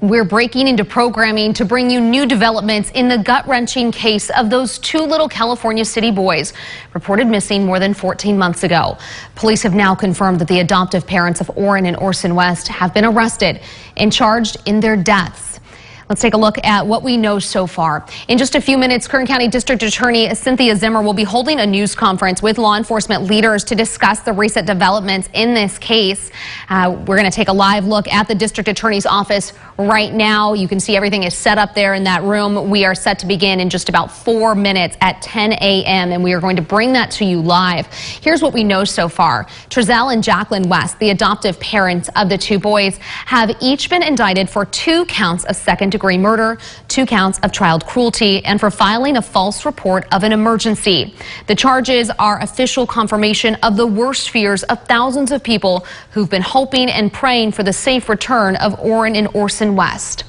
We're breaking into programming to bring you new developments in the gut-wrenching case of those two little California city boys reported missing more than 14 months ago. Police have now confirmed that the adoptive parents of Orrin and Orson West have been arrested and charged in their deaths. Let's take a look at what we know so far. In just a few minutes, Kern County District Attorney Cynthia Zimmer will be holding a news conference with law enforcement leaders to discuss the recent developments in this case. We're going to take a live look at the District Attorney's office right now. You can see everything is set up there in that room. We are set to begin in just about 4 minutes at 10 a.m. and we are going to bring that to you live. Here's what we know so far. Trezell and Jacqueline West, the adoptive parents of the two boys, have each been indicted for 2 counts of second-degree murder, 2 counts of child cruelty, and for filing a false report of an emergency. The charges are official confirmation of the worst fears of thousands of people who've been hoping and praying for the safe return of Orrin and Orson West.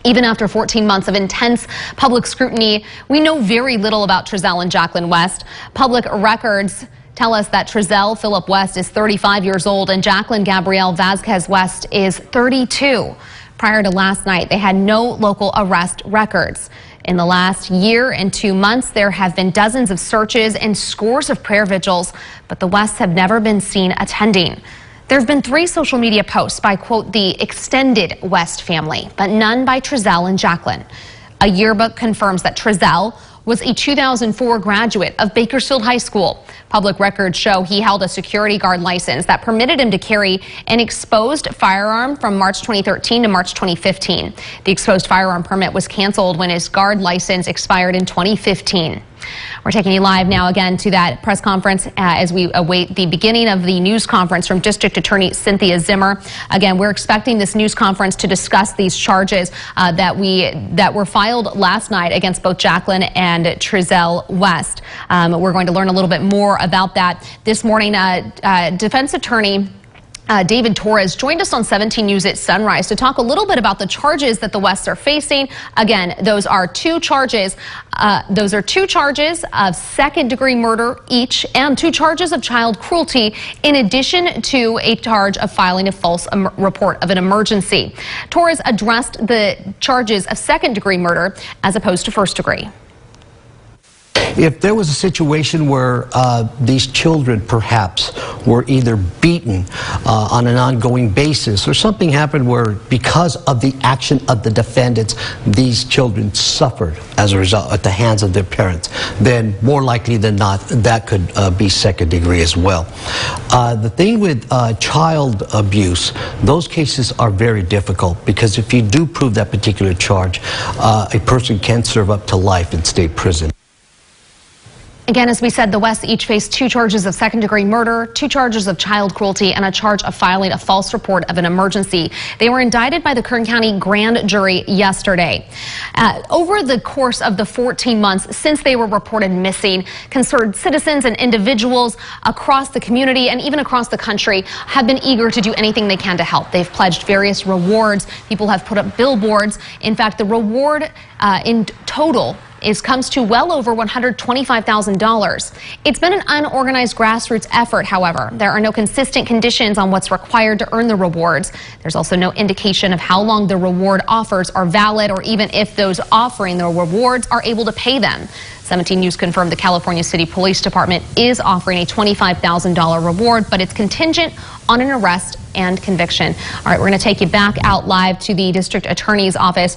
Even after 14 months of intense public scrutiny, we know very little about Trezell and Jacqueline West. Public records tell us that Trezell Philip West is 35 years old and Jacqueline Gabrielle Vasquez West is 32. Prior to last night, they had no local arrest records. In the last year and 2 months, there have been dozens of searches and scores of prayer vigils, but the Wests have never been seen attending. There have been 3 social media posts by, quote, the extended West family, but none by Trezell and Jacqueline. A yearbook confirms that Trezell was a 2004 graduate of Bakersfield High School. Public records show he held a security guard license that permitted him to carry an exposed firearm from March 2013 to March 2015. The exposed firearm permit was canceled when his guard license expired in 2015. We're taking you live now again to that press conference as we await the beginning of the news conference from District Attorney Cynthia Zimmer. Again, we're expecting this news conference to discuss these charges that were filed last night against both Jacqueline and Trezell West. We're going to learn a little bit more about that this morning. Defense attorney David Torres joined us on 17 News at Sunrise to talk a little bit about the charges that the Wests are facing. Again, those are 2 charges. Those are 2 charges of second-degree murder each and 2 charges of child cruelty, in addition to a charge of filing a false report of an emergency. Torres addressed the charges of second-degree murder as opposed to first-degree. If there was a situation where these children perhaps were either beaten on an ongoing basis, or something happened where because of the action of the defendants these children suffered as a result at the hands of their parents, then more likely than not that could be second degree as well. The thing with child abuse, those cases are very difficult, because if you do prove that particular charge, a person can serve up to life in state prison. Again, as we said, the Wests each face 2 charges of second-degree murder, 2 charges of child cruelty, and a charge of filing a false report of an emergency. They were indicted by the Kern County grand jury yesterday. Over the course of the 14 months since they were reported missing, concerned citizens and individuals across the community and even across the country have been eager to do anything they can to help. They've pledged various rewards. People have put up billboards. In fact, the reward in total comes to well over $125,000. It's been an unorganized grassroots effort, however. There are no consistent conditions on what's required to earn the rewards. There's also no indication of how long the reward offers are valid, or even if those offering the rewards are able to pay them. 17 News confirmed the California City Police Department is offering a $25,000 reward, but it's contingent on an arrest and conviction. All right, we're going to take you back out live to the District Attorney's office.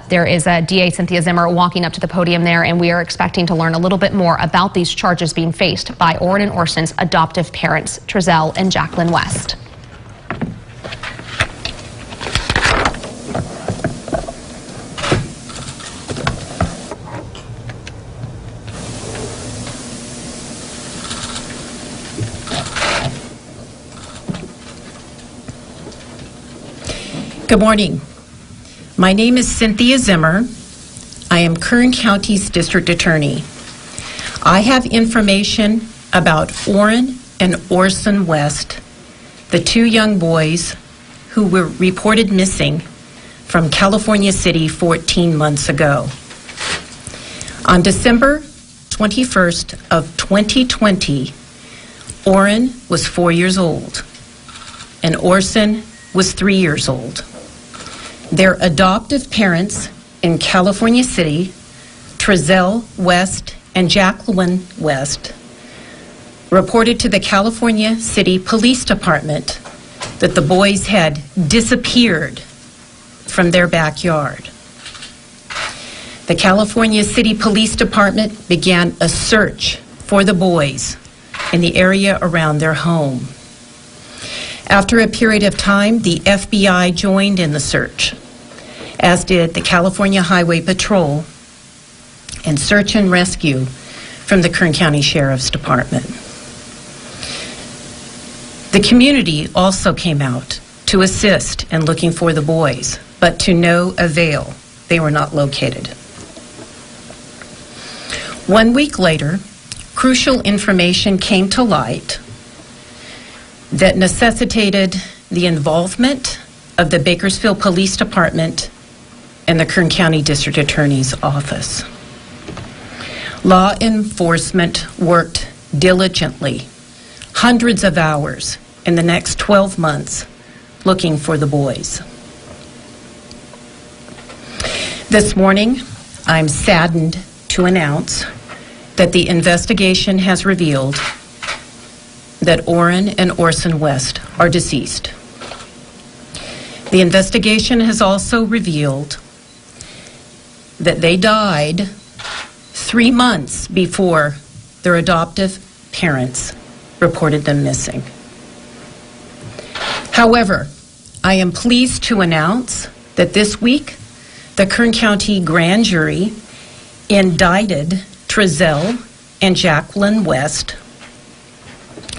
There is a DA Cynthia Zimmer walking up to the podium there, and we are expecting to learn a little bit more about these charges being faced by Orrin and Orson's adoptive parents, Trezell and Jacqueline West. Good morning. My name is Cynthia Zimmer. I am Kern County's District Attorney. I have information about Orrin and Orson West, the 2 young boys who were reported missing from California City 14 months ago. On December 21st of 2020, Orrin was 4 years old and Orson was 3 years old. Their adoptive parents in California City, Trezell West and Jacqueline West, reported to the California City Police Department that the boys had disappeared from their backyard. The California City Police Department began a search for the boys in the area around their home. After a period of time, the FBI joined in the search, as did the California Highway Patrol and search and rescue from the Kern County Sheriff's Department. The community also came out to assist in looking for the boys, but to no avail. They were not located. 1 week later, crucial information came to light that necessitated the involvement of the Bakersfield Police Department and the Kern County District Attorney's Office. Law enforcement worked diligently, hundreds of hours in the next 12 months, looking for the boys. This morning, I'm saddened to announce that the investigation has revealed that Orrin and Orson West are deceased. The investigation has also revealed that they died 3 months before their adoptive parents reported them missing. However, I am pleased to announce that this week, the Kern County Grand Jury indicted Trezell and Jacqueline West,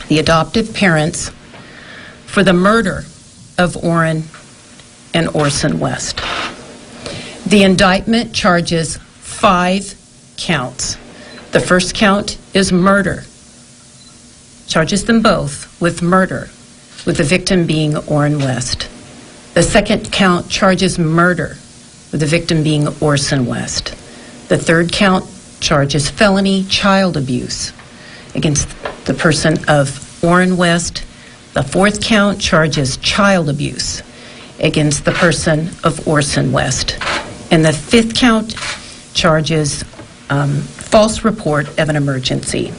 the adoptive parents, for the murder of Orrin and Orson West. The indictment charges 5 counts. The first count is murder. Charges them both with murder, with the victim being Orrin West. The second count charges murder, with the victim being Orson West. The third count charges felony child abuse against the person of Orrin West. The fourth count charges child abuse against the person of Orson West. And the fifth count charges false report of an emergency.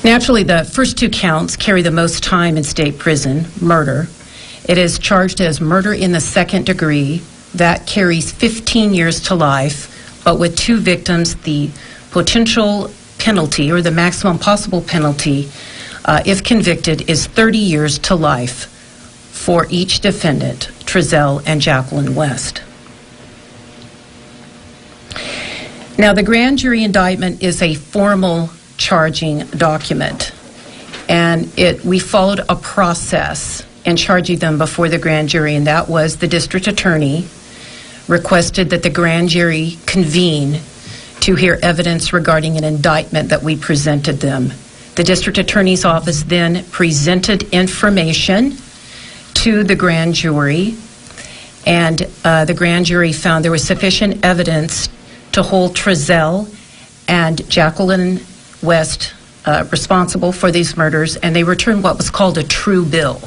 Naturally, the first 2 counts carry the most time in state prison, murder. It is charged as murder in the second degree. That carries 15 years to life, but with 2 victims, the potential penalty, or the maximum possible penalty, if convicted, is 30 years to life for each defendant, Trezell and Jacqueline West. Now, the grand jury indictment is a formal charging document, and we followed a process in charging them before the grand jury, and that was the district attorney requested that the grand jury convene to hear evidence regarding an indictment that we presented them. The district attorney's office then presented information to the grand jury, and the grand jury found there was sufficient evidence to hold Trezell and Jacqueline West responsible for these murders, and they returned what was called a true bill.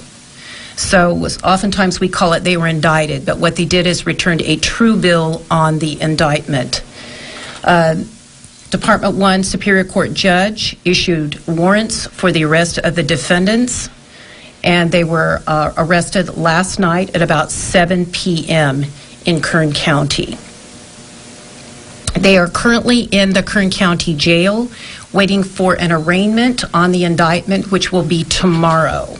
So oftentimes we call it they were indicted, but what they did is returned a true bill on the indictment. Department 1 Superior Court judge issued warrants for the arrest of the defendants, and they were arrested last night at about 7 p.m. in Kern County. They are currently in the Kern County Jail waiting for an arraignment on the indictment, which will be tomorrow.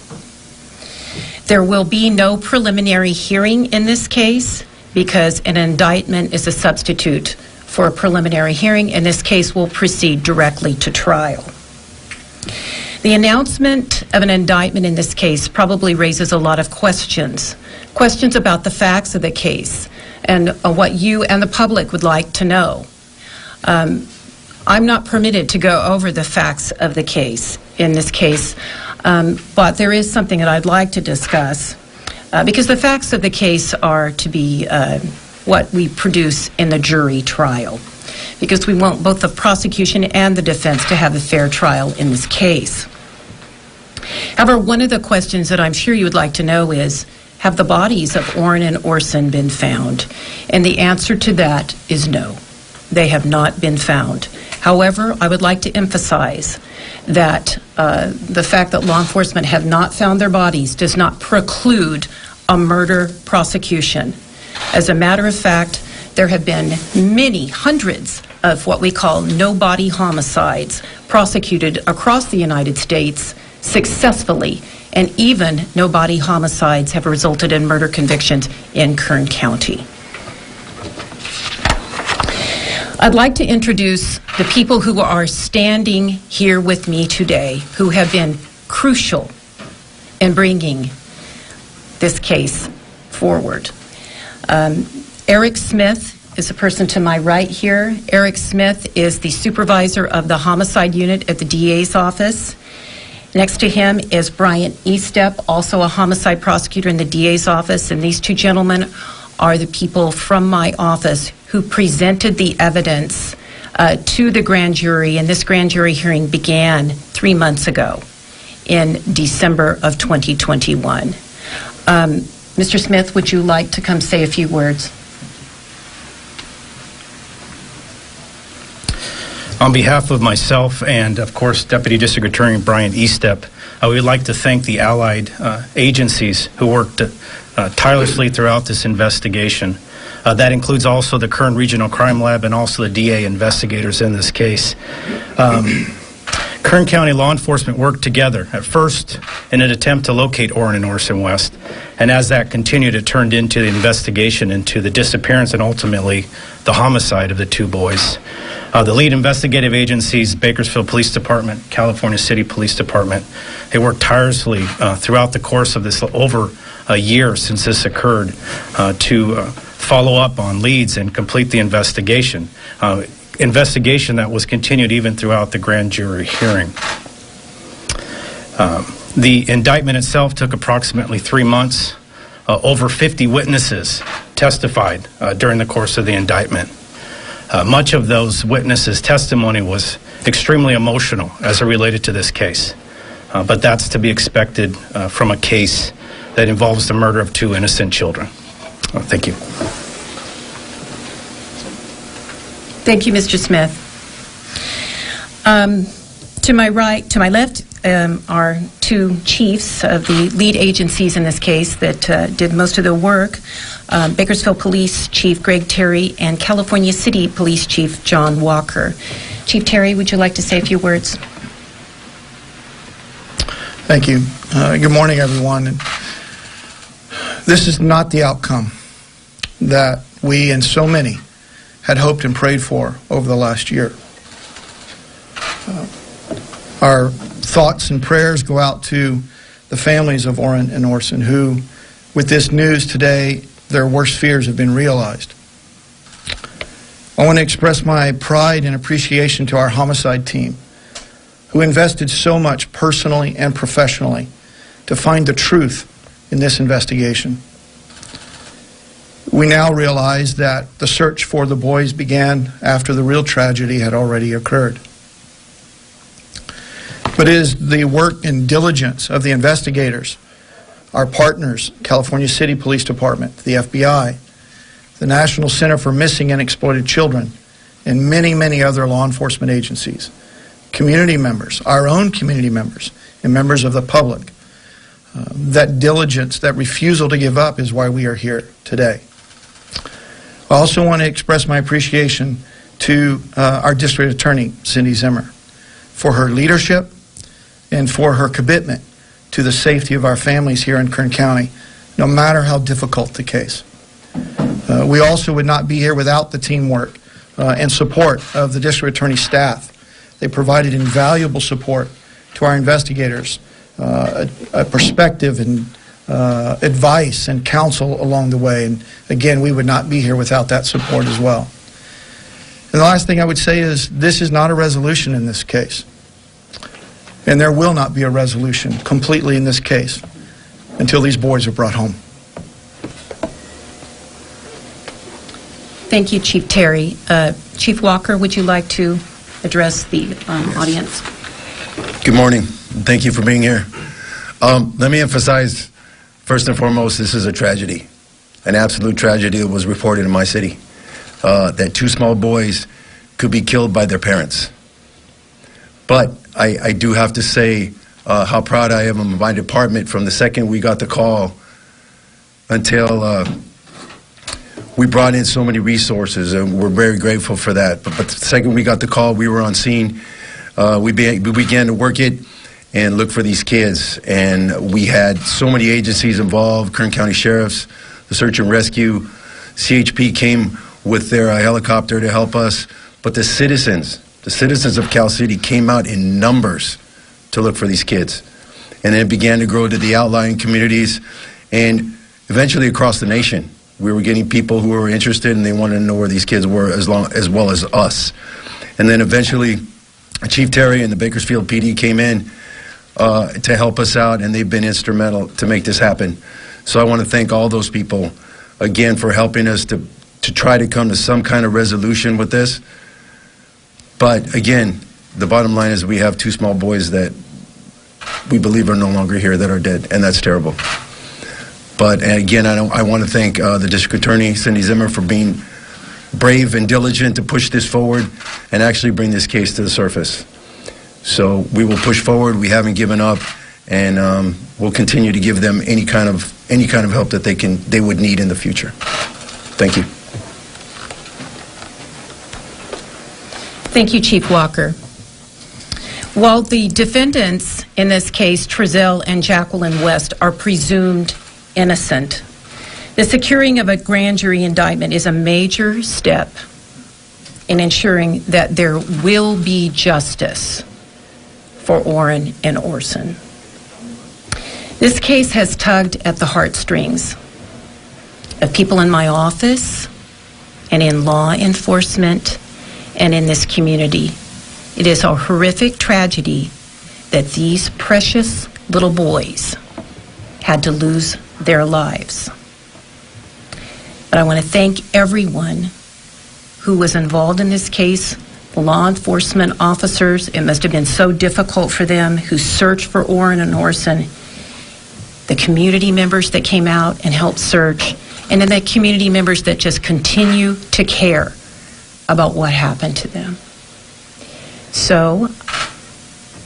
There will be no preliminary hearing in this case because an indictment is a substitute for a preliminary hearing. In this case, will proceed directly to trial. The announcement of an indictment in this case probably raises a lot of questions about the facts of the case and what you and the public would like to know. I'm not permitted to go over the facts of the case in this case, but there is something that I'd like to discuss because the facts of the case are to be what we produce in the jury trial, because we want both the prosecution and the defense to have a fair trial in this case. However, one of the questions that I'm sure you would like to know is, have the bodies of Orrin and Orson been found? And the answer to that is no. They have not been found. However, I would like to emphasize that the fact that law enforcement have not found their bodies does not preclude a murder prosecution. As a matter of fact, there have been many hundreds of what we call no-body homicides prosecuted across the United States successfully, and even no-body homicides have resulted in murder convictions in Kern County. I'd like to introduce the people who are standing here with me today, who have been crucial in bringing this case forward. Eric Smith is the person to my right here. Eric Smith is the supervisor of the homicide unit at the DA's office. Next to him is Bryant Estep, also a homicide prosecutor in the DA's office, and these two gentlemen are the people from my office who presented the evidence to the grand jury, and this grand jury hearing began 3 months ago in December of 2021. Mr. Smith, would you like to come say a few words? On behalf of myself and, of course, Deputy District Attorney Brian Estep, I would like to thank the allied agencies who worked tirelessly throughout this investigation. That includes also the Kern Regional Crime Lab and also the DA investigators in this case. Kern County law enforcement worked together at first in an attempt to locate Orrin and Orson West, and as that continued, it turned into the investigation into the disappearance and ultimately the homicide of the two boys. The lead investigative agencies, Bakersfield Police Department, California City Police Department, they worked tirelessly throughout the course of this over a year since this occurred to follow up on leads and complete the investigation. Investigation that was continued even throughout the grand jury hearing. The indictment itself took approximately 3 months. Over 50 witnesses testified during the course of the indictment. Much of those witnesses' testimony was extremely emotional as it related to this case, but that's to be expected from a case that involves the murder of two innocent children. Thank you. Thank you, Mr. Smith. To my left are two chiefs of the lead agencies in this case that did most of the work. Bakersfield Police Chief Greg Terry and California City Police Chief John Walker. Chief Terry, would you like to say a few words? Thank you. Good morning, everyone. This is not the outcome that we and so many had hoped and prayed for over the last year. Our thoughts and prayers go out to the families of Orrin and Orson who, with this news today, their worst fears have been realized. I want to express my pride and appreciation to our homicide team who invested so much personally and professionally to find the truth in this investigation. We now realize that the search for the boys began after the real tragedy had already occurred. But it is the work and diligence of the investigators, our partners, California City Police Department, the FBI, the National Center for Missing and Exploited Children, and many, many other law enforcement agencies, community members, our own community members, and members of the public. That diligence, that refusal to give up is why we are here today. I also want to express my appreciation to our District Attorney, Cindy Zimmer, for her leadership and for her commitment to the safety of our families here in Kern County, no matter how difficult the case. We also would not be here without the teamwork and support of the District Attorney staff. They provided invaluable support to our investigators, a perspective and advice and counsel along the way. And again, we would not be here without that support as well. And the last thing I would say is this is not a resolution in this case. And there will not be a resolution completely in this case until these boys are brought home. Thank you, Chief Terry. Chief Walker, would you like to address the audience? Good morning. Thank you for being here. Let me emphasize First and foremost, this is a tragedy, an absolute tragedy that was reported in my city, that 2 small boys could be killed by their parents. But I do have to say how proud I am of my department from the second we got the call until we brought in so many resources, and we're very grateful for that. But the second we got the call, we were on scene. We began to work it and look for these kids. And we had so many agencies involved, Kern County Sheriffs, the Search and Rescue, CHP came with their helicopter to help us. But the citizens of Cal City came out in numbers to look for these kids. And it began to grow to the outlying communities and eventually across the nation. We were getting people who were interested and they wanted to know where these kids were as well as us. And then eventually Chief Terry and the Bakersfield PD came in to help us out, and they've been instrumental to make this happen. So I want to thank all those people again for helping us to try to come to some kind of resolution with this. But again, the bottom line is we have 2 small boys that we believe are no longer here that are dead, and that's terrible. But again, I want to thank the District Attorney, Cindy Zimmer, for being brave and diligent to push this forward and actually bring this case to the surface. So we will push forward. We haven't given up, and we'll continue to give them any kind of help that they would need in the future. Thank you. Thank you, Chief Walker. While the defendants in this case, Trezell and Jacqueline West, are presumed innocent, the securing of a grand jury indictment is a major step in ensuring that there will be justice for Orrin and Orson. This case has tugged at the heartstrings of people in my office and in law enforcement and in this community. It is a horrific tragedy that these precious little boys had to lose their lives. But I want to thank everyone who was involved in this case, the law enforcement officers. It must have been so difficult for them who searched for Orrin and Orson, the community members that came out and helped search, and then the community members that just continue to care about what happened to them. So,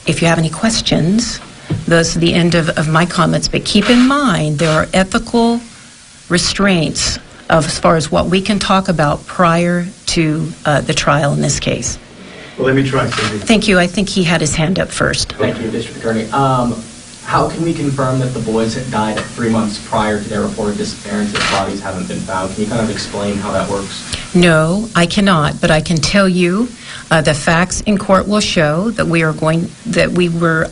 if you have any questions, those are the end of my comments. But keep in mind, there are ethical restraints as far as what we can talk about prior to the trial in this case. Well, let me try, Cindy. Thank you. I think he had his hand up first. Thank you, District Attorney. How can we confirm that the boys had died 3 months prior to their reported disappearance if bodies haven't been found? Can you kind of explain how that works? No, I cannot, but I can tell you the facts in court will show that we were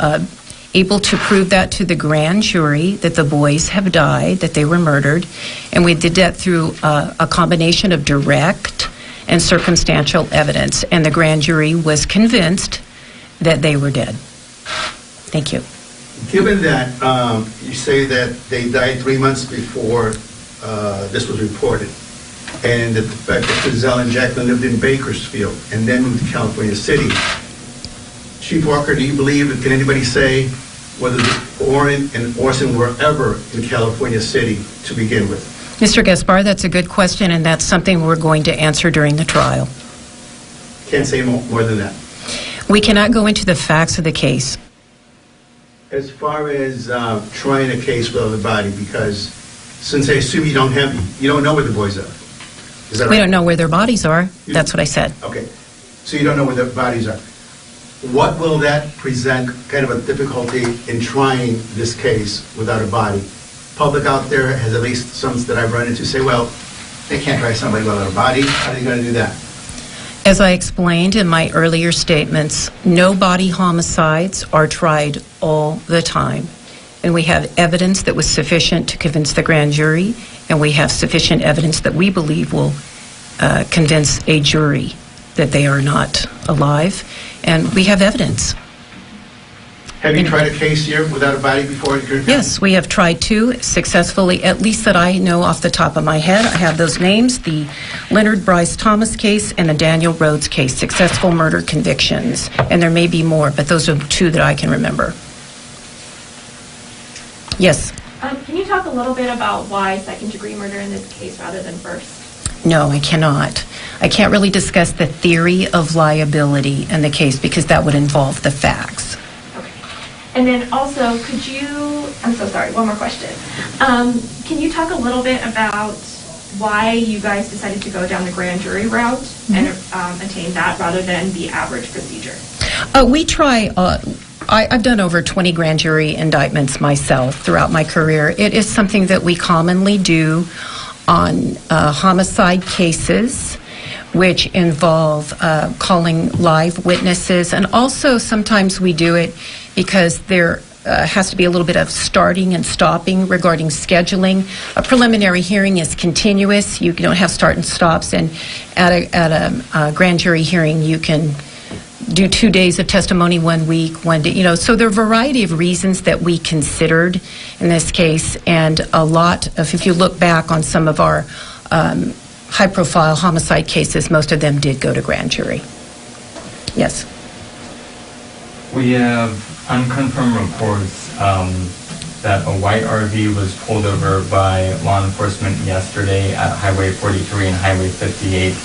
able to prove that to the grand jury, that the boys have died, that they were murdered, and we did that through a combination of direct and circumstantial evidence, and the grand jury was convinced that they were dead. Thank you. Given that you say that they died 3 months before this was reported, and that the fact that Trezell and Jacqueline lived in Bakersfield and then moved to California City, Chief Walker, do you believe, can anybody say whether Orrin and Orson were ever in California City to begin with? Mr. Gaspar, that's a good question, and that's something we're going to answer during the trial. Can't say more than that. We cannot go into the facts of the case. As far as trying a case without a body, because since I assume you don't know where the boys are. Is that right? We don't know where their bodies are. That's what I said. Okay. So you don't know where their bodies are. What will that present kind of a difficulty in trying this case without a body? Public out there has at least some that I've run into say, well, they can't try somebody without a body. How are they going to do that? As I explained in my earlier statements, no body homicides are tried all the time. And we have evidence that was sufficient to convince the grand jury, and we have sufficient evidence that we believe will convince a jury that they are not alive. And we have evidence. Have you tried a case here without a body before? Yes, we have tried two successfully, at least that I know off the top of my head. I have those names, the Leonard Bryce Thomas case and the Daniel Rhodes case, successful murder convictions. And there may be more, but those are two that I can remember. Yes. Can you talk a little bit about why second-degree murder in this case rather than first? No, I cannot. I can't really discuss the theory of liability in the case because that would involve the facts. Okay. And then also, I'm so sorry, one more question. Can you talk a little bit about why you guys decided to go down the grand jury route and attain that rather than the average procedure? I've done over 20 grand jury indictments myself throughout my career. It is something that we commonly do on homicide cases, which involve calling live witnesses, and also sometimes we do it because there has to be a little bit of starting and stopping regarding scheduling. A preliminary hearing is continuous. You don't have start and stops, and at a grand jury hearing you can do 2 days of testimony 1 week, 1 day, so there are a variety of reasons that we considered in this case, and a lot of, if you look back on some of our high-profile homicide cases, most of them did go to grand jury. Yes? We have unconfirmed reports that a white RV was pulled over by law enforcement yesterday at Highway 43 and Highway 58.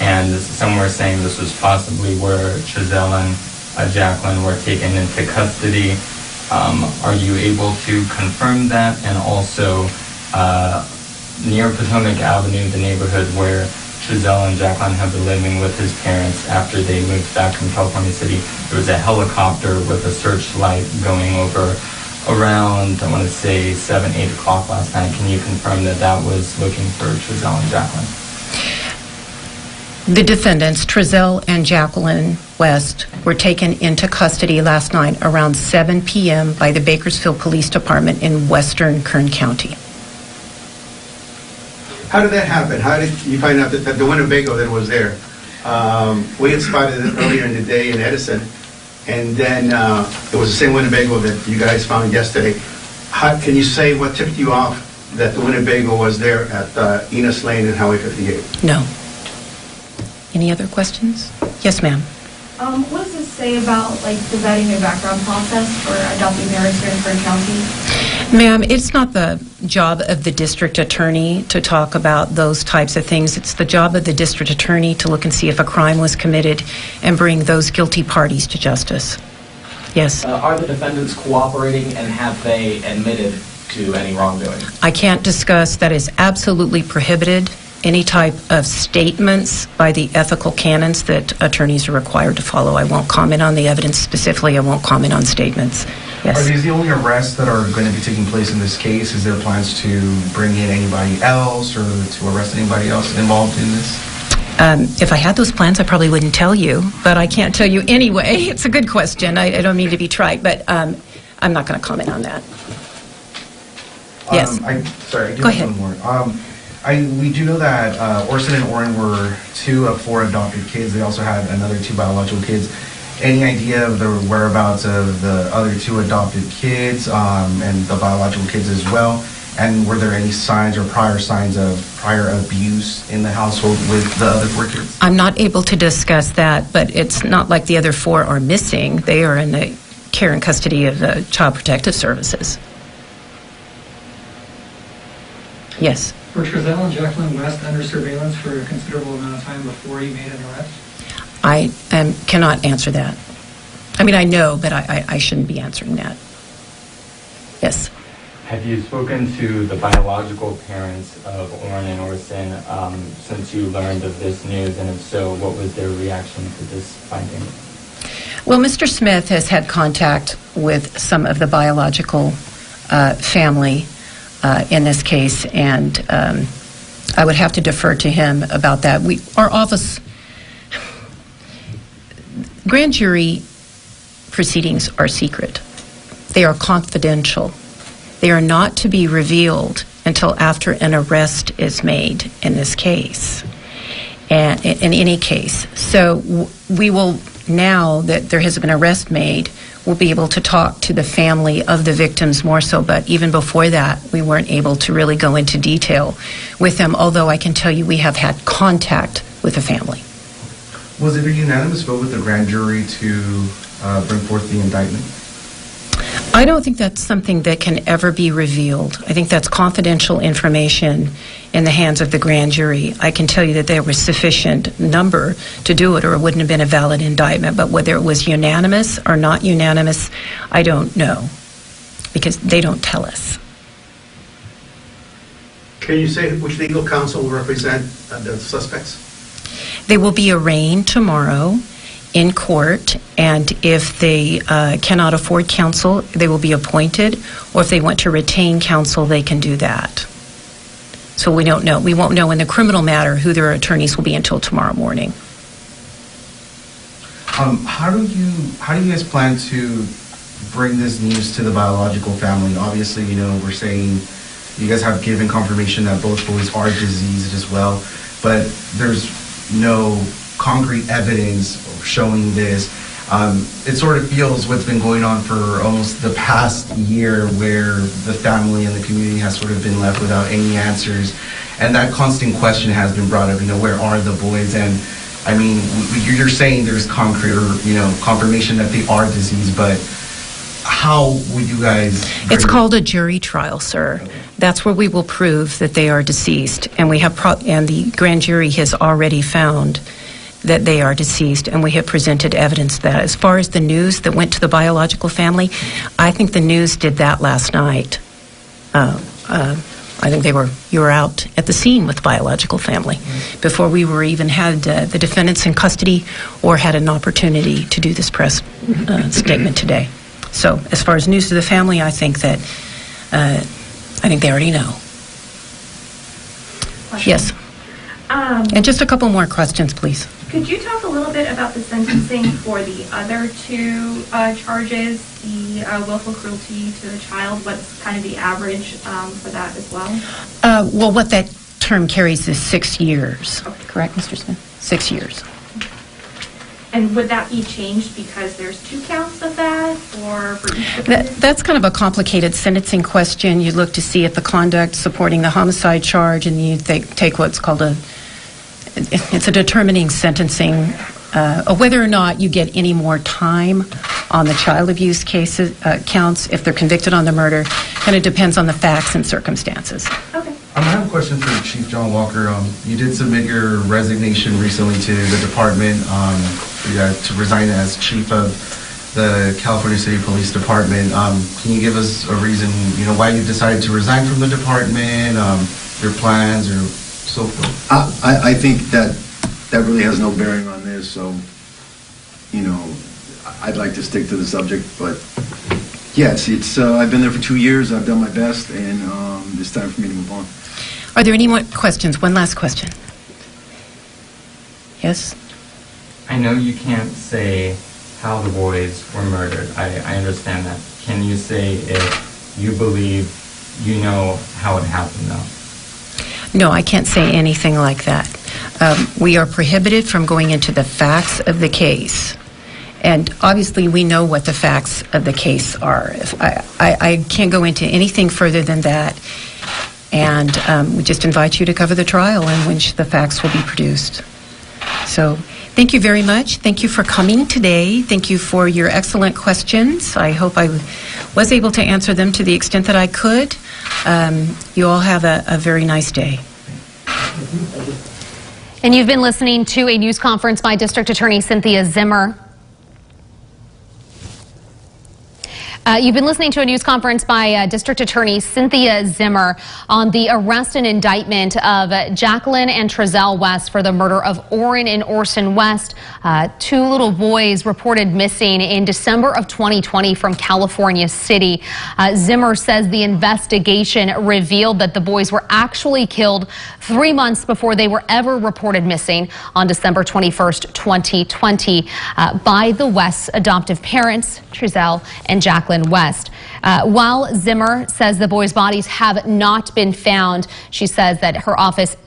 And some were saying this was possibly where Trezell and Jacqueline were taken into custody. Are you able to confirm that? And also, near Potomac Avenue, the neighborhood where Trezell and Jacqueline have been living with his parents after they moved back from California City, there was a helicopter with a searchlight going over around, I want to say, 7, 8 o'clock last night. Can you confirm that that was looking for Trezell and Jacqueline? The defendants, Trezell and Jacqueline West, were taken into custody last night around 7 p.m. by the Bakersfield Police Department in western Kern County. How did that happen? How did you find out that the Winnebago that was there? We had spotted it earlier in the day in Edison, and then it was the same Winnebago that you guys found yesterday. Can you say what tipped you off that the Winnebago was there at Enos Lane and Highway 58? No. Any other questions? Yes, ma'am. What does this say about the vetting and background process for adopting parents here in Kern County? Ma'am, it's not the job of the district attorney to talk about those types of things. It's the job of the district attorney to look and see if a crime was committed and bring those guilty parties to justice. Yes? Are the defendants cooperating, and have they admitted to any wrongdoing? I can't discuss. That is absolutely prohibited. Any type of statements by the ethical canons that attorneys are required to follow. I won't comment on the evidence specifically. I won't comment on statements. Yes. Are these the only arrests that are going to be taking place in this case? Is there plans to bring in anybody else or to arrest anybody else involved in this? If I had those plans, I probably wouldn't tell you, but I can't tell you anyway. It's a good question. I don't mean to be trite, but I'm not going to comment on that. Yes. Go ahead. One more. We do know that Orson and Orrin were 2 of 4 adopted kids. They also had another 2 biological kids. Any idea of the whereabouts of the other 2 adopted kids and the biological kids as well? And were there any signs or prior signs of prior abuse in the household with the other 4 kids? I'm not able to discuss that, but it's not like the other 4 are missing. They are in the care and custody of the Child Protective Services. Yes. Were Trezell and Jacqueline West under surveillance for a considerable amount of time before you made an arrest? I cannot answer that. I mean, I know, but I shouldn't be answering that. Yes. Have you spoken to the biological parents of Orrin and Orson since you learned of this news? And if so, what was their reaction to this finding? Well, Mr. Smith has had contact with some of the biological family in this case, and I would have to defer to him about that. Our office, grand jury proceedings are secret. They are confidential. They are not to be revealed until after an arrest is made in this case, and in any case. So we will, now that there has been an arrest made, we'll be able to talk to the family of the victims more so, but even before that, we weren't able to really go into detail with them, although I can tell you we have had contact with the family. Was it a unanimous vote with the grand jury to bring forth the indictment? I don't think that's something that can ever be revealed. I think that's confidential information in the hands of the grand jury. I can tell you that there was sufficient number to do it, or it wouldn't have been a valid indictment. But whether it was unanimous or not unanimous, I don't know, because they don't tell us. Can you say which legal counsel will represent the suspects? They will be arraigned tomorrow in court, and if they cannot afford counsel, they will be appointed, or if they want to retain counsel, they can do that. So we don't know. We won't know in the criminal matter who their attorneys will be until tomorrow morning. How do you guys plan to bring this news to the biological family? Obviously, we're saying you guys have given confirmation that both boys are diseased as well, but there's no concrete evidence showing this. It sort of feels what's been going on for almost the past year, where the family and the community has sort of been left without any answers, and that constant question has been brought up, where are the boys? And I mean, you're saying there's concrete or confirmation that they are diseased, but how would you guys? It's called a jury trial, sir. Okay. That's where we will prove that they are deceased, and we have and the grand jury has already found that they are deceased, and we have presented evidence that. As far as the news that went to the biological family, I think the news did that last night. I think you were out at the scene with the biological family before we were even had the defendants in custody or had an opportunity to do this press statement today. So as far as news to the family, I think that I think they already know. Question. Yes. And just a couple more questions, please. Could you talk a little bit about the sentencing for the other two charges, the willful cruelty to the child? What's kind of the average for that as well? Well, what that term carries is 6 years. Okay. Correct, Mr. Smith? 6 years. And would that be changed because there's 2 counts of that, or for each defendant? That's kind of a complicated sentencing question. You look to see if the conduct supporting the homicide charge, and you take what's called it's a determining sentencing, whether or not you get any more time on the child abuse cases counts if they're convicted on the murder. Kind of depends on the facts and circumstances. Okay. I have a question for Chief John Walker. You did submit your resignation recently to the department to resign as chief of the California City Police Department. Can you give us a reason, why you decided to resign from the department, your plans, or so forth? I think that really has no bearing on this, so, I'd like to stick to the subject, but yes, it's I've been there for 2 years, I've done my best, and it's time for me to move on. Are there any more questions? One last question. Yes? I know you can't say how the boys were murdered. I understand that. Can you say if you believe you know how it happened, though? No, I can't say anything like that. We are prohibited from going into the facts of the case. And obviously, we know what the facts of the case are. I can't go into anything further than that. And we just invite you to cover the trial in which the facts will be produced. So thank you very much. Thank you for coming today. Thank you for your excellent questions. I hope I was able to answer them to the extent that I could. You all have a very nice day. And you've been listening to a news conference by District Attorney Cynthia Zimmer. You've been listening to a news conference by District Attorney Cynthia Zimmer on the arrest and indictment of Jacqueline and Trezell West for the murder of Orrin and Orson West, 2 little boys reported missing in December of 2020 from California City. Zimmer says the investigation revealed that the boys were actually killed 3 months before they were ever reported missing on December 21st, 2020 by the West's adoptive parents, Trezell and Jacqueline West. While Zimmer says the boys' bodies have not been found, she says that her office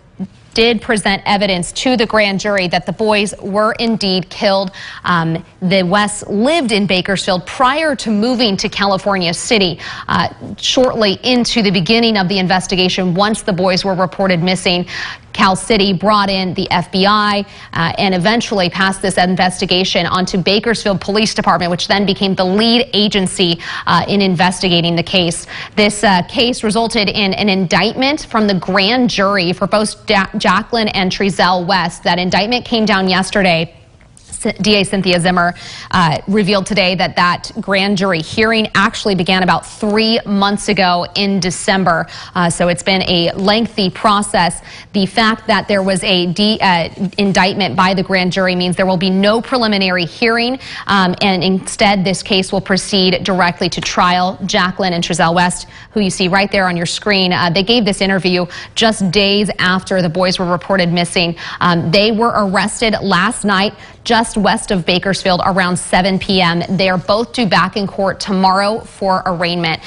did present evidence to the grand jury that the boys were indeed killed. The Wests lived in Bakersfield prior to moving to California City. Shortly into the beginning of the investigation, once the boys were reported missing, Cal City brought in the FBI and eventually passed this investigation onto Bakersfield Police Department, which then became the lead agency in investigating the case. This case resulted in an indictment from the grand jury for both Jacqueline and Trezell West. That indictment came down yesterday. DA Cynthia Zimmer revealed today that grand jury hearing actually began about 3 months ago in December. So it's been a lengthy process. The fact that there was a indictment by the grand jury means there will be no preliminary hearing, and instead this case will proceed directly to trial. Jacqueline and Trezell West, who you see right there on your screen, they gave this interview just days after the boys were reported missing. They were arrested last night just west of Bakersfield around 7 p.m. They are both due back in court tomorrow for arraignment.